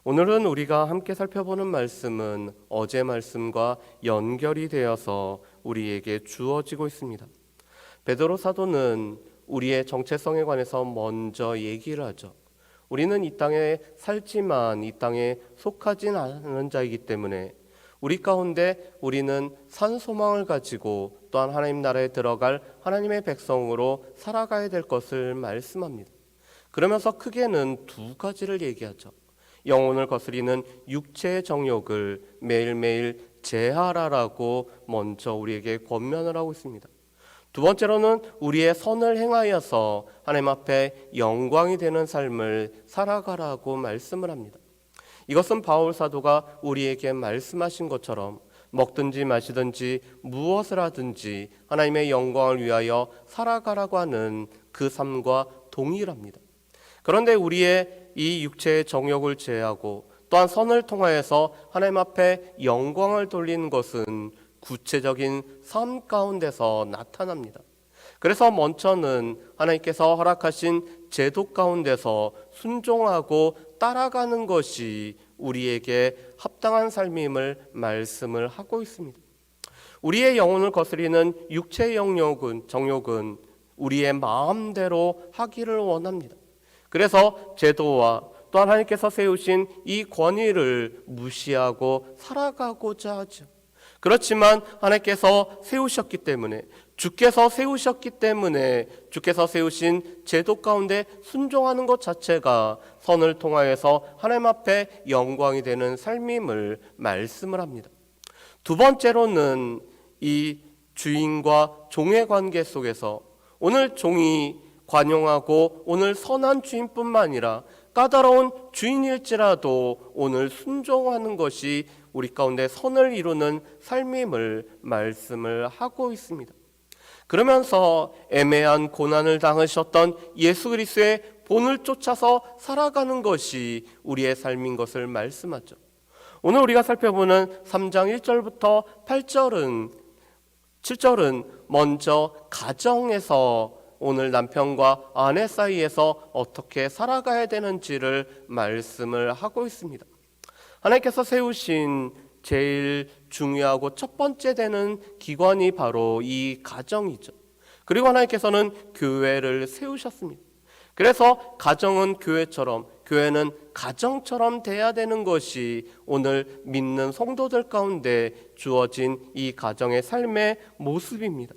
오늘은 우리가 함께 살펴보는 말씀은 어제 말씀과 연결이 되어서 우리에게 주어지고 있습니다. 베드로 사도는 우리의 정체성에 관해서 먼저 얘기를 하죠. 우리는 이 땅에 살지만 이 땅에 속하진 않은 자이기 때문에 우리 가운데 우리는 산 소망을 가지고 또한 하나님 나라에 들어갈 하나님의 백성으로 살아가야 될 것을 말씀합니다. 그러면서 크게는 두 가지를 얘기하죠. 영혼을 거스리는 육체의 정욕을 매일매일 제하라라고 먼저 우리에게 권면을 하고 있습니다. 두 번째로는 우리의 선을 행하여서 하나님 앞에 영광이 되는 삶을 살아가라고 말씀을 합니다. 이것은 바울 사도가 우리에게 말씀하신 것처럼 먹든지 마시든지 무엇을 하든지 하나님의 영광을 위하여 살아가라고 하는 그 삶과 동일합니다. 그런데 우리의 이 육체의 정욕을 제하고 또한 선을 통하여서 하나님 앞에 영광을 돌리는 것은 구체적인 삶 가운데서 나타납니다. 그래서 먼저는 하나님께서 허락하신 제도 가운데서 순종하고 따라가는 것이 우리에게 합당한 삶임을 말씀을 하고 있습니다. 우리의 영혼을 거스리는 육체의 정욕은 우리의 마음대로 하기를 원합니다. 그래서 제도와 또한 하나님께서 세우신 이 권위를 무시하고 살아가고자 하죠. 그렇지만 하나님께서 세우셨기 때문에 주께서 세우신 제도 가운데 순종하는 것 자체가 선을 통하여서 하나님 앞에 영광이 되는 삶임을 말씀을 합니다. 두 번째로는 이 주인과 종의 관계 속에서 오늘 종이 관용하고 오늘 선한 주인뿐만 아니라 까다로운 주인일지라도 오늘 순종하는 것이 우리 가운데 선을 이루는 삶임을 말씀을 하고 있습니다. 그러면서 애매한 고난을 당하셨던 예수 그리스도의 본을 쫓아서 살아가는 것이 우리의 삶인 것을 말씀하죠. 오늘 우리가 살펴보는 3장 1절부터 7절은 먼저 가정에서 오늘 남편과 아내 사이에서 어떻게 살아가야 되는지를 말씀을 하고 있습니다. 하나님께서 세우신 제일 중요하고 첫 번째 되는 기관이 바로 이 가정이죠. 그리고 하나님께서는 교회를 세우셨습니다. 그래서 가정은 교회는 가정처럼 돼야 되는 것이 오늘 믿는 성도들 가운데 주어진 이 가정의 삶의 모습입니다.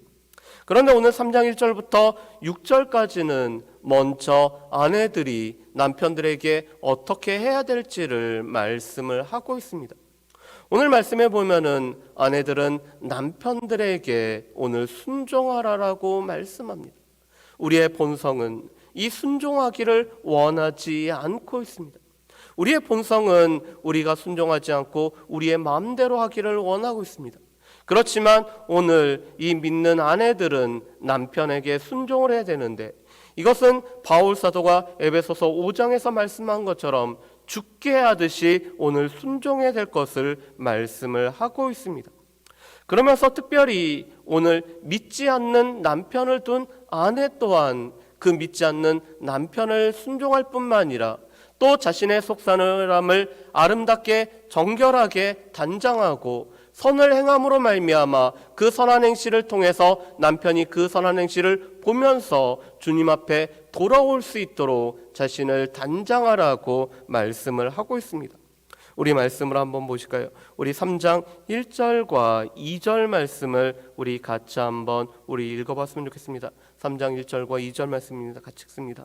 그런데 오늘 3장 1절부터 6절까지는 먼저 아내들이 남편들에게 어떻게 해야 될지를 말씀을 하고 있습니다. 오늘 말씀에 보면은 아내들은 남편들에게 오늘 순종하라라고 말씀합니다. 우리의 본성은 이 순종하기를 원하지 않고 있습니다. 우리의 본성은 우리가 순종하지 않고 우리의 마음대로 하기를 원하고 있습니다. 그렇지만 오늘 이 믿는 아내들은 남편에게 순종을 해야 되는데 이것은 바울 사도가 에베소서 5장에서 말씀한 것처럼 죽게 하듯이 오늘 순종해야 될 것을 말씀을 하고 있습니다. 그러면서 특별히 오늘 믿지 않는 남편을 둔 아내 또한 그 믿지 않는 남편을 순종할 뿐만 아니라 또 자신의 속사람을 아름답게 정결하게 단장하고 선을 행함으로 말미암아 그 선한 행실을 통해서 남편이 그 선한 행실을 보면서 주님 앞에 돌아올 수 있도록 자신을 단장하라고 말씀을 하고 있습니다. 우리 말씀을 한번 보실까요? 우리 3장 1절과 2절 말씀을 우리 같이 한번 읽어봤으면 좋겠습니다. 3장 1절과 2절 말씀입니다. 같이 읽습니다.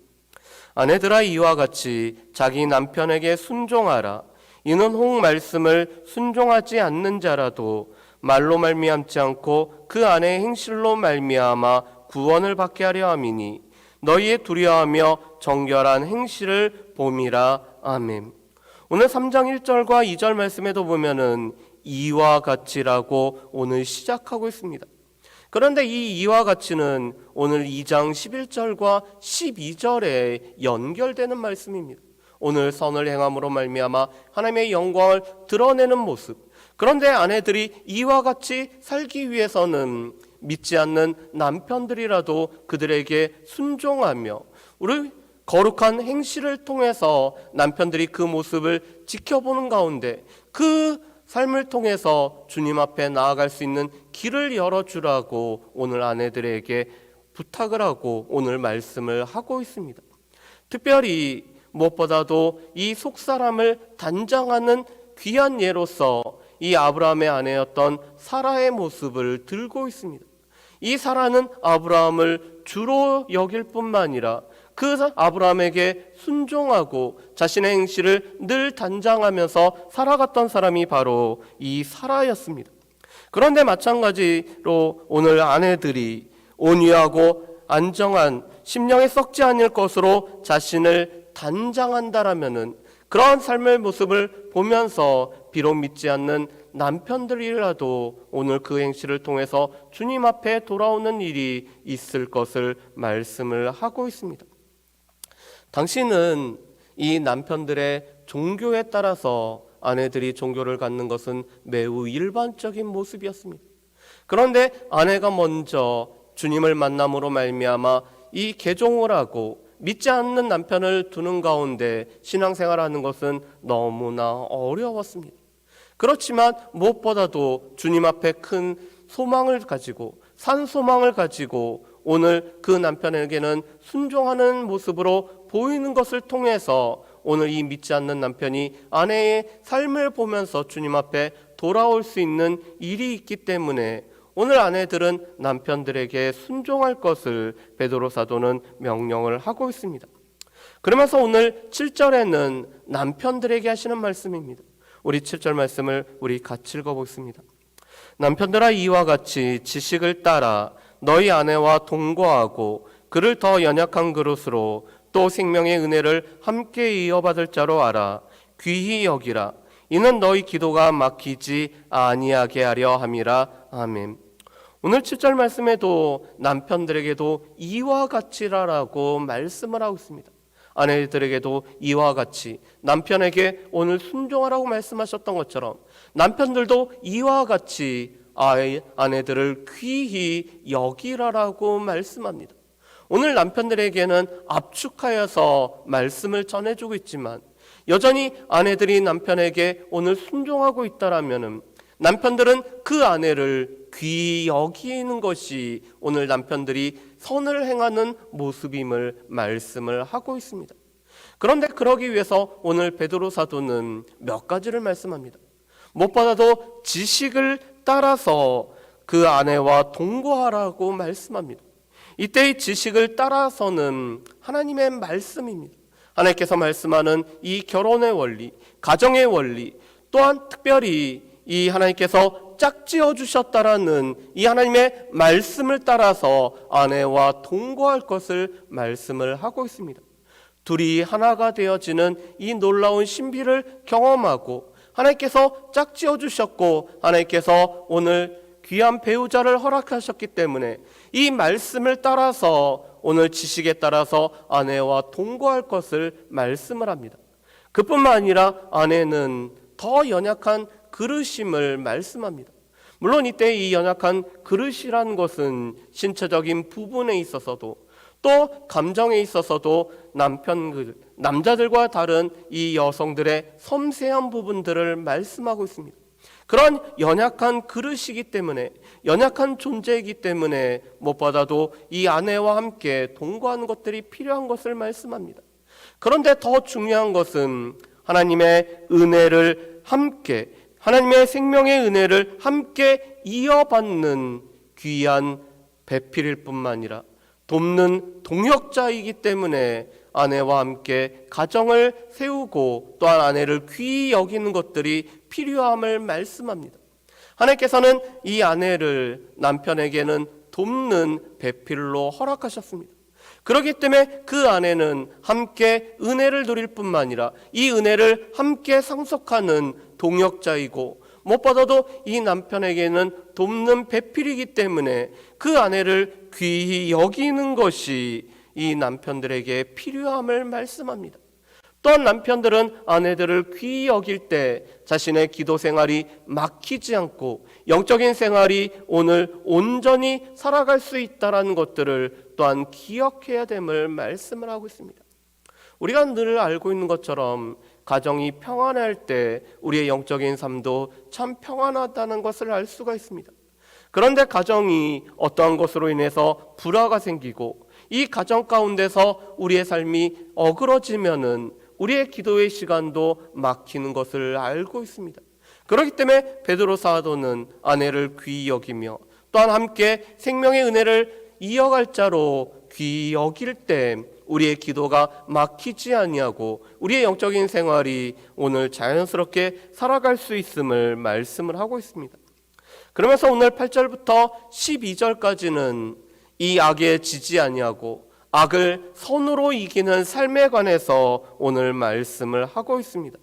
아내들아 이와 같이 자기 남편에게 순종하라. 이는 혹 말씀을 순종하지 않는 자라도 말로 말미암지 않고 그 아내의 행실로 말미암아 구원을 받게 하려 함이니 너희의 두려워하며 정결한 행실을 봄이라. 아멘. 오늘 3장 1절과 2절 말씀에도 보면은 이와 같이라고 오늘 시작하고 있습니다. 그런데 이 이와 같이는 오늘 2장 11절과 12절에 연결되는 말씀입니다. 오늘 선을 행함으로 말미암아 하나님의 영광을 드러내는 모습. 그런데 아내들이 이와 같이 살기 위해서는 믿지 않는 남편들이라도 그들에게 순종하며 우리 거룩한 행실을 통해서 남편들이 그 모습을 지켜보는 가운데 그 삶을 통해서 주님 앞에 나아갈 수 있는 길을 열어주라고 오늘 아내들에게 부탁을 하고 오늘 말씀을 하고 있습니다. 특별히 무엇보다도 이 속사람을 단장하는 귀한 예로서 이 아브라함의 아내였던 사라의 모습을 들고 있습니다. 이 사라는 아브라함을 주로 여길 뿐만 아니라 그 아브라함에게 순종하고 자신의 행실을 늘 단장하면서 살아갔던 사람이 바로 이 사라였습니다. 그런데 마찬가지로 오늘 아내들이 온유하고 안정한 심령에 썩지 않을 것으로 자신을 단장한다라면은 그러한 삶의 모습을 보면서 비록 믿지 않는 남편들이라도 오늘 그 행실을 통해서 주님 앞에 돌아오는 일이 있을 것을 말씀을 하고 있습니다. 당신은 이 남편들의 종교에 따라서 아내들이 종교를 갖는 것은 매우 일반적인 모습이었습니다. 그런데 아내가 먼저 주님을 만남으로 말미암아 이 개종을 하고 믿지 않는 남편을 두는 가운데 신앙생활하는 것은 너무나 어려웠습니다. 그렇지만 무엇보다도 주님 앞에 큰 소망을 가지고 산 소망을 가지고 오늘 그 남편에게는 순종하는 모습으로 보이는 것을 통해서 오늘 이 믿지 않는 남편이 아내의 삶을 보면서 주님 앞에 돌아올 수 있는 일이 있기 때문에 오늘 아내들은 남편들에게 순종할 것을 베드로 사도는 명령을 하고 있습니다. 그러면서 오늘 7절에는 남편들에게 하시는 말씀입니다. 우리 7절 말씀을 우리 같이 읽어보겠습니다. 남편들아 이와 같이 지식을 따라 너희 아내와 동거하고 그를 더 연약한 그릇으로 또 생명의 은혜를 함께 이어받을 자로 알아 귀히 여기라. 이는 너희 기도가 막히지 아니하게 하려 함이라. 아멘. 오늘 7절 말씀에도 남편들에게도 이와 같이라라고 말씀을 하고 있습니다. 아내들에게도 이와 같이 남편에게 오늘 순종하라고 말씀하셨던 것처럼 남편들도 이와 같이 아내들을 귀히 여기라라고 말씀합니다. 오늘 남편들에게는 압축하여서 말씀을 전해주고 있지만 여전히 아내들이 남편에게 오늘 순종하고 있다라면은 남편들은 그 아내를 귀히 여기는 것이 오늘 남편들이 선을 행하는 모습임을 말씀을 하고 있습니다. 그런데 그러기 위해서 오늘 베드로 사도는 몇 가지를 말씀합니다. 무엇보다도 지식을 따라서 그 아내와 동거하라고 말씀합니다. 이때의 지식을 따라서는 하나님의 말씀입니다. 하나님께서 말씀하는 이 결혼의 원리, 가정의 원리, 또한 특별히 이 하나님께서 짝지어 주셨다라는 이 하나님의 말씀을 따라서 아내와 동거할 것을 말씀을 하고 있습니다. 둘이 하나가 되어지는 이 놀라운 신비를 경험하고 하나님께서 짝지어 주셨고 하나님께서 오늘 귀한 배우자를 허락하셨기 때문에 이 말씀을 따라서 오늘 지식에 따라서 아내와 동거할 것을 말씀을 합니다. 그뿐만 아니라 아내는 더 연약한 그릇임을 말씀합니다. 물론 이때 이 연약한 그릇이라는 것은 신체적인 부분에 있어서도 또 감정에 있어서도 남자들과 다른 이 여성들의 섬세한 부분들을 말씀하고 있습니다. 그런 연약한 그릇이기 때문에 연약한 존재이기 때문에 무엇보다도 이 아내와 함께 동거하는 것들이 필요한 것을 말씀합니다. 그런데 더 중요한 것은 하나님의 은혜를 함께 하나님의 생명의 은혜를 함께 이어받는 귀한 배필일 뿐만 아니라 돕는 동역자이기 때문에 아내와 함께 가정을 세우고 또한 아내를 귀히 여기는 것들이 필요함을 말씀합니다. 하나님께서는 이 아내를 남편에게는 돕는 배필로 허락하셨습니다. 그렇기 때문에 그 아내는 함께 은혜를 누릴 뿐만 아니라 이 은혜를 함께 상속하는 동역자이고 무엇보다도 이 남편에게는 돕는 배필이기 때문에 그 아내를 귀히 여기는 것이 이 남편들에게 필요함을 말씀합니다. 또한 남편들은 아내들을 귀히 여길 때 자신의 기도 생활이 막히지 않고 영적인 생활이 오늘 온전히 살아갈 수 있다는 것들을 또한 기억해야 됨을 말씀을 하고 있습니다. 우리가 늘 알고 있는 것처럼 가정이 평안할 때 우리의 영적인 삶도 참 평안하다는 것을 알 수가 있습니다. 그런데 가정이 어떠한 것으로 인해서 불화가 생기고 이 가정 가운데서 우리의 삶이 어그러지면은 우리의 기도의 시간도 막히는 것을 알고 있습니다. 그렇기 때문에 베드로 사도는 아내를 귀히 여기며 또한 함께 생명의 은혜를 이어갈 자로 귀히 여길 때 우리의 기도가 막히지 아니하고 우리의 영적인 생활이 오늘 자연스럽게 살아갈 수 있음을 말씀을 하고 있습니다. 그러면서 오늘 8절부터 12절까지는 이 악에 지지 아니하고 악을 선으로 이기는 삶에 관해서 오늘 말씀을 하고 있습니다.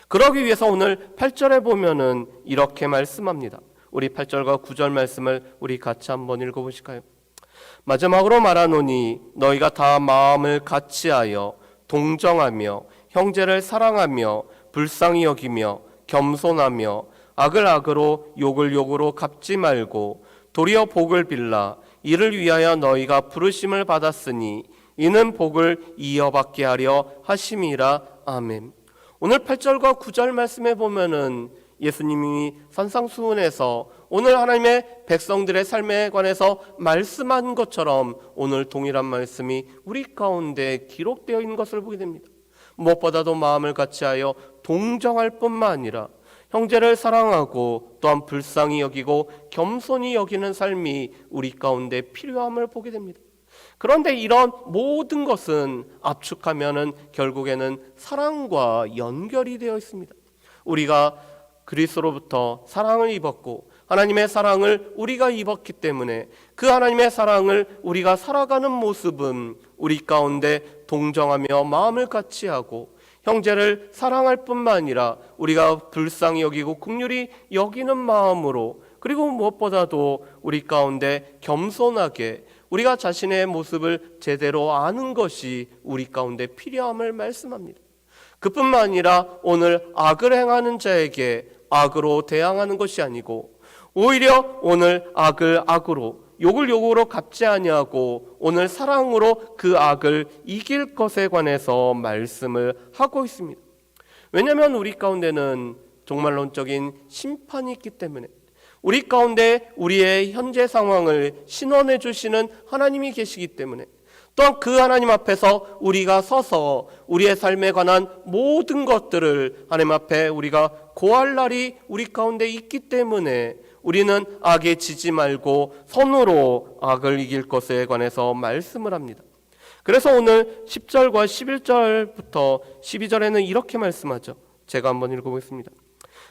그러기 위해서 오늘 8절에 보면은 이렇게 말씀합니다. 우리 8절과 9절 말씀을 우리 같이 한번 읽어보실까요? 마지막으로 말하노니 너희가 다 마음을 같이하여 동정하며 형제를 사랑하며 불쌍히 여기며 겸손하며 악을 악으로 욕을 욕으로 갚지 말고 도리어 복을 빌라. 이를 위하여 너희가 부르심을 받았으니 이는 복을 이어받게 하려 하심이라. 아멘. 오늘 8절과 9절 말씀에 보면은 예수님이 산상수훈에서 오늘 하나님의 백성들의 삶에 관해서 말씀한 것처럼 오늘 동일한 말씀이 우리 가운데 기록되어 있는 것을 보게 됩니다. 무엇보다도 마음을 같이하여 동정할 뿐만 아니라 형제를 사랑하고 또한 불쌍히 여기고 겸손히 여기는 삶이 우리 가운데 필요함을 보게 됩니다. 그런데 이런 모든 것은 압축하면은 결국에는 사랑과 연결이 되어 있습니다. 우리가 그리스도로부터 사랑을 입었고 하나님의 사랑을 우리가 입었기 때문에 그 하나님의 사랑을 우리가 살아가는 모습은 우리 가운데 동정하며 마음을 같이하고 형제를 사랑할 뿐만 아니라 우리가 불쌍히 여기고 긍휼히 여기는 마음으로, 그리고 무엇보다도 우리 가운데 겸손하게 우리가 자신의 모습을 제대로 아는 것이 우리 가운데 필요함을 말씀합니다. 그뿐만 아니라 오늘 악을 행하는 자에게 악으로 대항하는 것이 아니고 오히려 오늘 악을 악으로 욕을 욕으로 갚지 아니하고 오늘 사랑으로 그 악을 이길 것에 관해서 말씀을 하고 있습니다. 왜냐하면 우리 가운데는 종말론적인 심판이 있기 때문에 우리 가운데 우리의 현재 상황을 신원해 주시는 하나님이 계시기 때문에 또한 그 하나님 앞에서 우리가 서서 우리의 삶에 관한 모든 것들을 하나님 앞에 우리가 고할 날이 우리 가운데 있기 때문에 우리는 악에 지지 말고 선으로 악을 이길 것에 관해서 말씀을 합니다. 그래서 오늘 10절과 11절부터 12절에는 이렇게 말씀하죠. 제가 한번 읽어보겠습니다.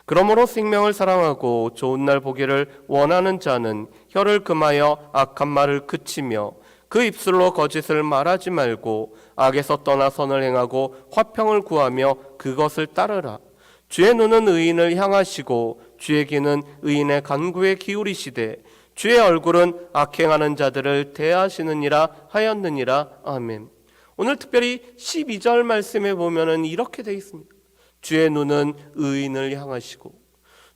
그러므로 생명을 사랑하고 좋은 날 보기를 원하는 자는 혀를 금하여 악한 말을 그치며 그 입술로 거짓을 말하지 말고 악에서 떠나 선을 행하고 화평을 구하며 그것을 따르라. 주의 눈은 의인을 향하시고 주의 귀는 의인의 간구에 기울이시되 주의 얼굴은 악행하는 자들을 대하시느니라 하였느니라. 아멘. 오늘 특별히 12절 말씀에 보면은 이렇게 되어 있습니다. 주의 눈은 의인을 향하시고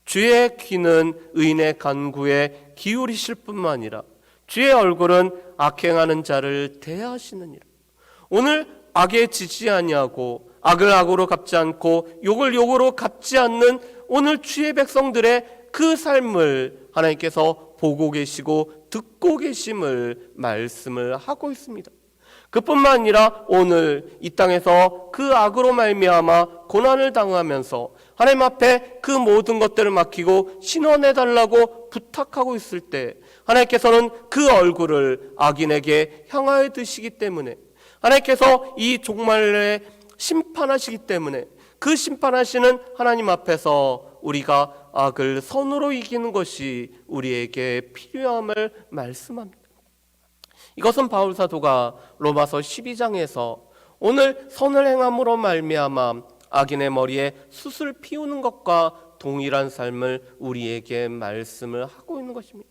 주의 귀는 의인의 간구에 기울이실 뿐만 아니라 주의 얼굴은 악행하는 자를 대하시느니라. 오늘 악에 지지 아니하고 악을 악으로 갚지 않고 욕을 욕으로 갚지 않는 오늘 주의 백성들의 그 삶을 하나님께서 보고 계시고 듣고 계심을 말씀을 하고 있습니다. 그뿐만 아니라 오늘 이 땅에서 그 악으로 말미암아 고난을 당하면서 하나님 앞에 그 모든 것들을 맡기고 신원해달라고 부탁하고 있을 때 하나님께서는 그 얼굴을 악인에게 향하여 드시기 때문에 하나님께서 이 종말에 심판하시기 때문에 그 심판하시는 하나님 앞에서 우리가 악을 선으로 이기는 것이 우리에게 필요함을 말씀합니다. 이것은 바울 사도가 로마서 12장에서 오늘 선을 행함으로 말미암아 악인의 머리에 숯을 피우는 것과 동일한 삶을 우리에게 말씀을 하고 있는 것입니다.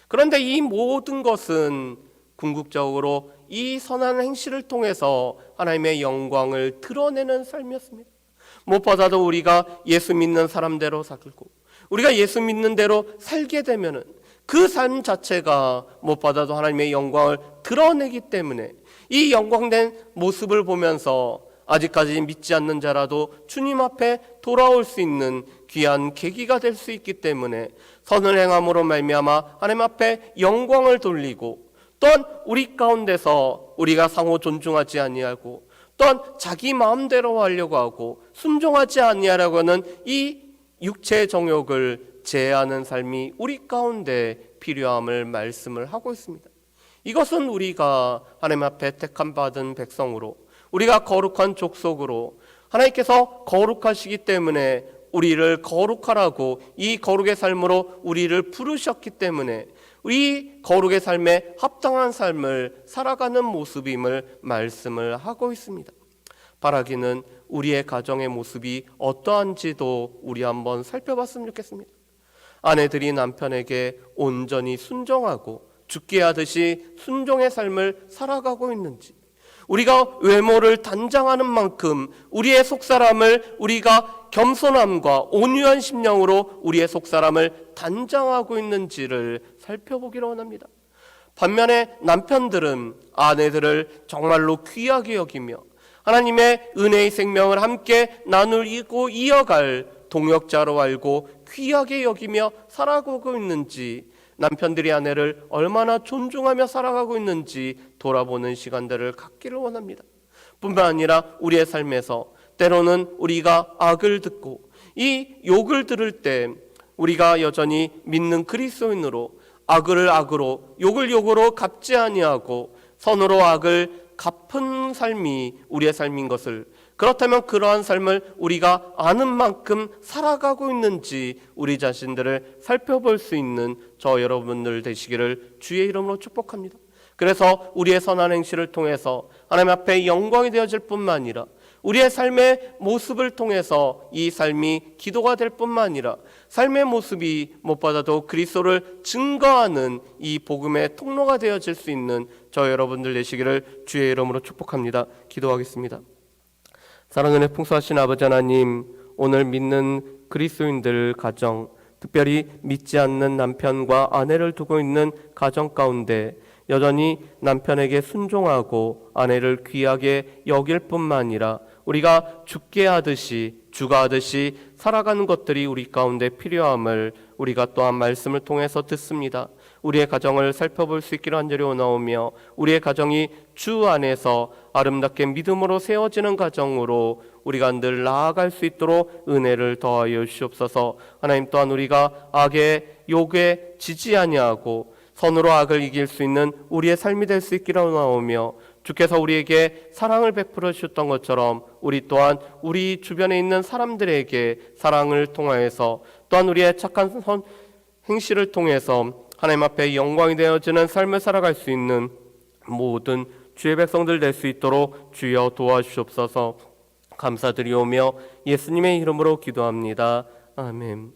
그런데 이 모든 것은 궁극적으로 이 선한 행실을 통해서 하나님의 영광을 드러내는 삶이었습니다. 무엇보다도 우리가 예수 믿는 사람대로 살고 우리가 예수 믿는 대로 살게 되면은 그 삶 자체가 무엇보다도 하나님의 영광을 드러내기 때문에 이 영광된 모습을 보면서 아직까지 믿지 않는 자라도 주님 앞에 돌아올 수 있는 귀한 계기가 될 수 있기 때문에 선을 행함으로 말미암아 하나님 앞에 영광을 돌리고, 또한 우리 가운데서 우리가 상호 존중하지 아니하고 또한 자기 마음대로 하려고 하고 순종하지 아니하려고 하는 이 육체의 정욕을 제해하는 삶이 우리 가운데 필요함을 말씀을 하고 있습니다. 이것은 우리가 하나님 앞에 택함 받은 백성으로, 우리가 거룩한 족속으로, 하나님께서 거룩하시기 때문에 우리를 거룩하라고 이 거룩의 삶으로 우리를 부르셨기 때문에 이 거룩의 삶에 합당한 삶을 살아가는 모습임을 말씀을 하고 있습니다. 바라기는 우리의 가정의 모습이 어떠한지도 우리 한번 살펴봤으면 좋겠습니다. 아내들이 남편에게 온전히 순종하고 죽게 하듯이 순종의 삶을 살아가고 있는지, 우리가 외모를 단장하는 만큼 우리의 속사람을 우리가 겸손함과 온유한 심령으로 우리의 속사람을 단장하고 있는지를 살펴보기를 원합니다. 반면에 남편들은 아내들을 정말로 귀하게 여기며 하나님의 은혜의 생명을 함께 나누고 이어갈 동역자로 알고 귀하게 여기며 살아가고 있는지, 남편들이 아내를 얼마나 존중하며 살아가고 있는지 돌아보는 시간들을 갖기를 원합니다. 뿐만 아니라 우리의 삶에서 때로는 우리가 악을 듣고 이 욕을 들을 때 우리가 여전히 믿는 그리스도인으로 악을 악으로 욕을 욕으로 갚지 아니하고 선으로 악을 갚은 삶이 우리의 삶인 것을, 그렇다면 그러한 삶을 우리가 아는 만큼 살아가고 있는지 우리 자신들을 살펴볼 수 있는 저 여러분들 되시기를 주의 이름으로 축복합니다. 그래서 우리의 선한 행실을 통해서 하나님 앞에 영광이 되어질 뿐만 아니라 우리의 삶의 모습을 통해서 이 삶이 기도가 될 뿐만 아니라 삶의 모습이 무엇보다도 그리스도를 증거하는 이 복음의 통로가 되어질 수 있는 저 여러분들 되시기를 주의 이름으로 축복합니다. 기도하겠습니다. 사랑은혜 풍성하신 아버지 하나님, 오늘 믿는 그리스도인들 가정, 특별히 믿지 않는 남편과 아내를 두고 있는 가정 가운데 여전히 남편에게 순종하고 아내를 귀하게 여길 뿐만 아니라 우리가 죽게 하듯이 죽어하듯이 살아가는 것들이 우리 가운데 필요함을 우리가 또한 말씀을 통해서 듣습니다. 우리의 가정을 살펴볼 수 있기를 간절히 원하오며 우리의 가정이 주 안에서 아름답게 믿음으로 세워지는 가정으로 우리가 늘 나아갈 수 있도록 은혜를 더하여 주시옵소서. 하나님, 또한 우리가 악의 욕에 지지 아니하고 선으로 악을 이길 수 있는 우리의 삶이 될 수 있기를 원하오며, 주께서 우리에게 사랑을 베풀어 주셨던 것처럼 우리 또한 우리 주변에 있는 사람들에게 사랑을 통하여서 또한 우리의 착한 행실을 통해서 하나님 앞에 영광이 되어지는 삶을 살아갈 수 있는 모든 주의 백성들 될 수 있도록 주여 도와주시옵소서. 감사드리오며 예수님의 이름으로 기도합니다. 아멘.